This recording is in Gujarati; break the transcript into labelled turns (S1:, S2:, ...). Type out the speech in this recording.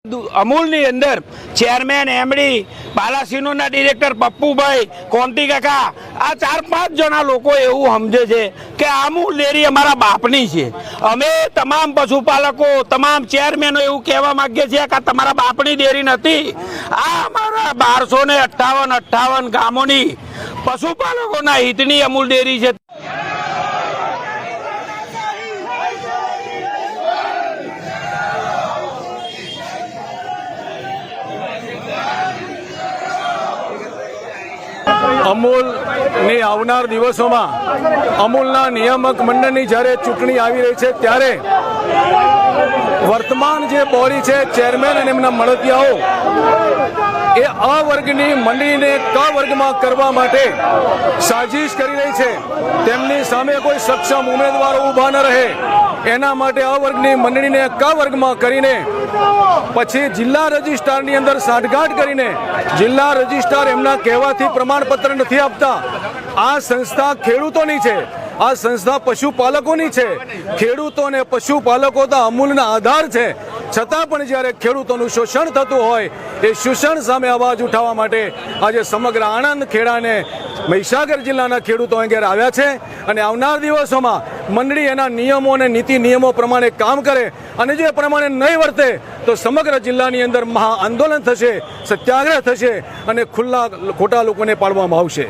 S1: અમૂલની અંદર ચેરમેન એમડી બાલાસિનોના ડિરેક્ટર પપ્પુભાઈ કોન્ટી કાકા આ 4-5 જણા લોકો એવું સમજે છે કે અમૂલ ડેરી અમારા બાપની છે। અમે તમામ પશુપાલકો તમામ ચેરમેનો એવું કહેવા માંગીએ છીએ કે તમારા બાપની ડેરી નથી, આ અમારા 1258 ગામોની પશુપાલકોના હિતની અમૂલ ડેરી છે।
S2: અમૂલની આવનાર દિવસોમાં અમૂલના નિયામક મંડળની જ્યારે ચૂંટણી આવી રહી છે ત્યારે વર્તમાન જે બોડી છે ચેરમેન અને એમના મળતિયાઓ એ અ વર્ગની મંડળીને ક વર્ગમાં કરવા માટે સાજિશ કરી રહી છે। તેમની સામે કોઈ સક્ષમ ઉમેદવારો ઊભા ન રહે એના માટે અ વર્ગની મંડળીને ક વર્ગમાં કરીને પછી જિલ્લા રજિસ્ટ્રારની અંદર સાંઠગાંઠ કરીને જિલ્લા રજિસ્ટ્રાર એમના કહેવાથી પ્રમાણપત્ર નથી આપતા। આ સંસ્થા ખેડૂતોની છે, આ સંસ્થા પશુપાલકોની છે। ખેડૂતો અને પશુપાલકો તો અમૂલના આધાર છે, છતાં પણ જ્યારે ખેડૂતોનું શોષણ થતું હોય એ શોષણ સામે અવાજ ઉઠાવવા માટે આજે સમગ્ર આણંદ ખેડાને મહીસાગર જિલ્લાના ખેડૂતો અહીં આવ્યા છે અને આવનાર દિવસોમાં મંડળી એના નિયમો અને નીતિ નિયમો પ્રમાણે કામ કરે અને જો એ પ્રમાણે નહીં વર્તે તો સમગ્ર જિલ્લાની અંદર મહા આંદોલન થશે, સત્યાગ્રહ થશે અને ખુલ્લા ખોટા લોકોને પાડવામાં આવશે।